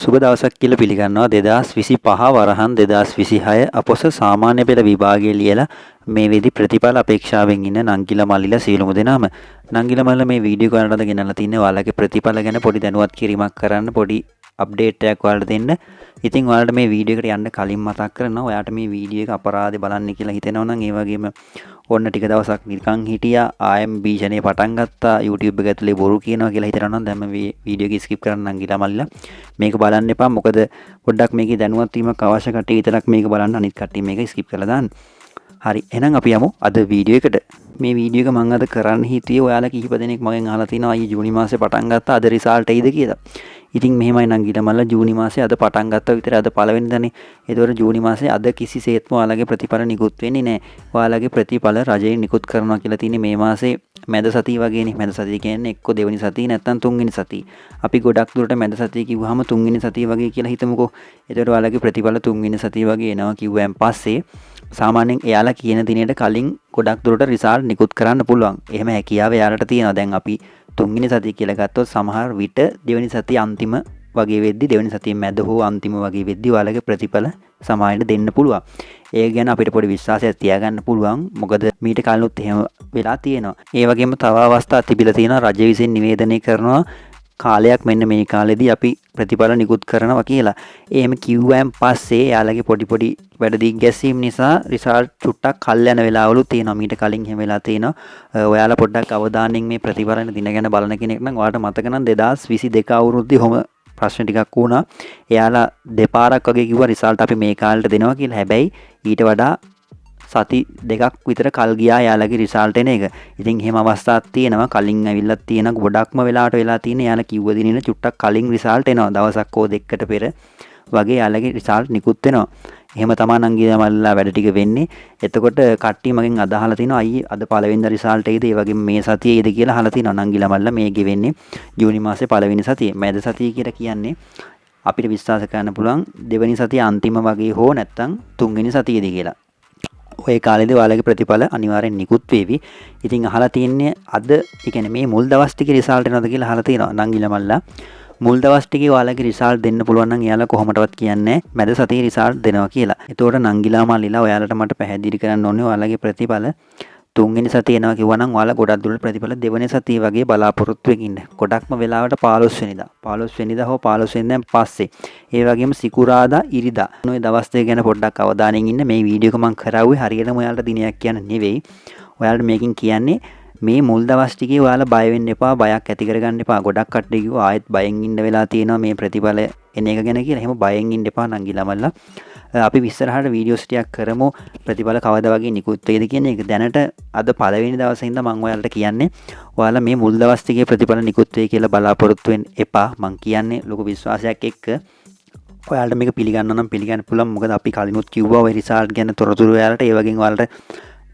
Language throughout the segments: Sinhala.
සුබ දවසක් කියලා පිළිගන්නවා 2025 වරහන් 2026 අපොස සාමාන්‍ය පෙළ විභාගයේ ලියලා මේ වෙදි ප්‍රතිඵල අපේක්ෂාවෙන් ඉන්න නංගිලා මල්ලිලා සියලුම දෙනාම නංගිලා මල්ල මේ වීඩියෝ කරනට ගෙනල්ලා තින්නේ ඔයාලගේ ප්‍රතිඵල ගැන පොඩි දැනුවත් කිරීමක් කරන්න පොඩි අප්ඩේට් එකක් ඔයාලට දෙන්න. ඉතින් ඔයාලට මේ වීඩියෝ එකට යන්න කලින් මතක් කරනවා ඔයාලට මේ වීඩියෝ එක අපරාධේ බලන්න කියලා හිතෙනවා නම් ඒ වගේම ඔන්න ටික දවසක් නිකන් හිටියා ආයම් බීජනේ පටන් ගත්තා YouTube එක ඇතුලේ බොරු කියනවා කියලා හිතනවා නම් දැන් මේ වීඩියෝ එක ස්කිප් කරන්න නංගිලා මල්ලිලා මේක බලන්න එපා. මොකද පොඩ්ඩක් මේකේ දැනුවත් වීමක් අවශ්‍ය කට්ටිය විතරක් මේක බලන්න, අනිත් කට්ටිය මේක ස්කිප් කරලා දාන්න. හරි, එහෙනම් අපි යමු අද වීඩියෝ එකට. මේ වීඩියෝ එක මම අද කරන්න හිතුවේ ඔයාලා කිහිප දෙනෙක් මගෙන් අහලා තිනවා අයියේ ජූනි මාසේ පටන් ගත්තා අද රිසල්ට් එයිද කියලා. ඉතින් මෙහෙමයි නංගිලා මල්ලා ජූනි මාසේ අද පටන් ගත්තා විතර අද පළවෙනිදානේ. ඒතකොට ජූනි මාසේ අද කිසිසේත්ම ඔයාලගේ ප්‍රතිඵල නිකුත් වෙන්නේ නැහැ. ඔයාලගේ ප්‍රතිඵල රජයෙන් නිකුත් කරනවා කියලා තියෙන්නේ මේ මාසේ මැද සතිය වගේනේ. මැද සතිය කියන්නේ එක්ක දෙවෙනි සතිය නැත්නම් තුන්වෙනි සතිය. අපි ගොඩක් දුරට මැද සතිය කිව්වහම තුන්වෙනි සතිය වගේ කියලා හිතමුකෝ. ඒතකොට ඔයාලගේ ප්‍රතිඵල තුන්වෙනි සතිය වගේ එනවා කිව්වයන් පස්සේ සාමාන්‍යයෙන් එයාලා කියන දිනේට කලින් ගොඩක් දුරට රිසල්ට් නිකුත් කරන්න පුළුවන්. එහෙම හැකියාව එයාලට තියෙනවා. දැන් අපි තුන්වෙනි සතිය කියලා ගත්තොත් සමහර විට දෙවෙනි සතිය අන්තිම වගේ වෙද්දි දෙවෙනි සතිය මැද හෝ අන්තිම වගේ වෙද්දි ඔයාලගේ ප්‍රතිඵල සමානට දෙන්න පුළුවන්. ඒ ගැන අපිට පොඩි විශ්වාසයක් තියාගන්න පුළුවන්. මොකද මීට කලිනුත් එහෙම වෙලා තියෙනවා. ඒ වගේම තව අවස්ථා තිබිලා තියෙනවා රජය විසින් නිවේදනය කරනවා කාලයක් මෙන්න මේ කාලෙදී අපි ප්‍රතිඵල නිකුත් කරනවා කියලා. එහෙම කිව්වයන් පස්සේ යාළගේ පොඩි වැඩ දිග්ගැසීම් නිසා රිසල්ට් චුට්ටක් කල් යන වෙලාවලු තියෙනවා. මීට කලින් එහෙම වෙලා තියෙනවා. ඔයාලා පොඩ්ඩක් අවධානයෙන් මේ ප්‍රතිඵල දින ගැන බලන කෙනෙක් නම් ඔයාලට මතක නම් 2022 අවුරුද්දේ ඔහොම ප්‍රශ්න ටිකක් වුණා. එයාලා දෙපාරක් වගේ කිව්වා රිසල්ට් අපි මේ කාලෙට දෙනවා කියලා. හැබැයි ඊට වඩා සති දෙකක් විතර කල් ගියා යාළගේ රිසල්ට් එන එක. ඉතින් එහෙම අවස්ථාවක් තියෙනවා. කලින් ඇවිල්ලා තියෙන ගොඩක්ම වෙලාවට වෙලා තියෙන යාළ කිව්ව දිනෙන චුට්ටක් කලින් රිසල්ට් එනවා. දවසක් හෝ දෙකකට පෙර වගේ යාළගේ රිසල්ට් නිකුත් වෙනවා. එහෙම තමයි නංගිලා මල්ලා වැඩ ටික වෙන්නේ. එතකොට කට්ටිය මගෙන් අදහලා තිනවා අයියේ අද පළවෙනිදා රිසල්ට් එකේද ඒ වගේම මේ සතියේද කියලා අහලා තිනවා. නංගිලා මල්ලා මේ ගෙවෙන්නේ ජූනි මාසේ පළවෙනි සතියේ. මැද සතිය කියලා කියන්නේ අපිට විශ්වාස කරන්න පුළුවන් දෙවෙනි සතිය අන්තිම වගේ හෝ නැත්නම් තුන්වෙනි සතියේදී කියලා. ඔය කාලේදී ඔයාලගේ ප්‍රතිඵල අනිවාර්යෙන් නිකුත් වේවි. ඉතින් අහලා තින්නේ අද ඒ කියන්නේ මේ මුල් දවස් ටිකේ රිසල්ට් එනවද කියලා අහලා තියෙනවා නංගිලා මල්ලා. මුල් දවස් ටිකේ ඔයාලගේ රිසල්ට් දෙන්න පුළුවන් නම් එයාලා කොහොමදවත් කියන්නේ මැද සතියේ රිසල්ට් දෙනවා කියලා. ඒතකොට නංගිලා මල්ලිලා ඔයාලට මට පැහැදිලි කරන්න ඕනේ ඔයාලගේ ප්‍රතිඵල තුන්වෙනි සතිය එනවා කිව්වනම් ඔයාලා ගොඩක් දුරට ප්‍රතිඵල දෙවෙනි සතිය වගේ බලාපොරොත්තු වෙමින් ඉන්න. ගොඩක්ම වෙලාවට 15 වෙනිදා. 15 වෙනිදා හෝ 15 වෙනිදාන් පස්සේ. ඒ වගේම සිකුරාදා ඉරිදා. ඔය දවස් දෙක ගැන පොඩ්ඩක් අවධානයෙන් ඉන්න. මේ වීඩියෝ එක මම කරාවේ හරියටම ඔයාලට දිනයක් කියන්න නෙවෙයි. ඔයාලට මේකෙන් කියන්නේ මේ මුල් දවස් ටිකේ ඔයාලා බය වෙන්න එපා, බයක් ඇති කරගන්න එපා. ගොඩක් කට්ටිය කිව්වා ආයෙත් බයෙන් ඉන්න වෙලා තියෙනවා මේ ප්‍රතිඵල එන එක ගැන කියලා. එහෙම බයෙන් ඉන්න එපා නංගිලා මල්ලා. අපි විස්තරහට වීඩියෝස් ටිකක් කරමු ප්‍රතිඵල කවදා වගේ නිකුත් වෙයිද කියන එක. දැනට අද පළවෙනි දවසේ ඉඳන් මම ඔයාලට කියන්නේ ඔයාලා මේ මුල් දවස් ටිකේ ප්‍රතිඵල නිකුත් වෙයි කියලා බලාපොරොත්තු වෙන්න එපා. මම කියන්නේ ලොකු විශ්වාසයක් එක්ක ඔයාලට මේක පිළිගන්න නම් පිළිගන්න පුළුවන්. මොකද අපි කලිනුත් කිව්වා ඔය රිසල්ට් ගැන තොරතුරු ඔයාලට. ඒ වගේම ඔයාලට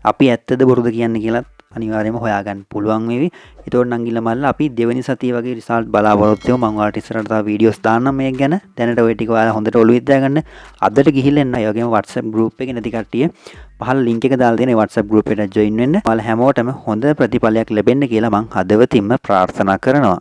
අපි ඇත්තද බොරුද කියන්නේ කියලා අනිවාර්යයෙන්ම හොයාගන්න පුළුවන් වේවි. ඒතකොට නංගිලා මල්ලා අපි දෙවෙනි සතිය වගේ රිසල්ට් බලාපොරොත්තු වෙමු. මම ඔයාලට ඉස්සරහට තව වීඩියෝස් දාන්නම් මේක ගැන. දැනට ඔය ටික ඔයාලා හොඳට ඔළුවේ තියාගන්න. අදට ගිහිල්ලා එන්න. ඒ වගේම WhatsApp group එකේ නැති කට්ටිය පහළ link එක දාලා තියෙන WhatsApp group එකට join වෙන්න. ඔයාලා හැමෝටම හොඳ ප්‍රතිඵලයක් ලැබෙන්න කියලා මම හදවතින්ම ප්‍රාර්ථනා කරනවා.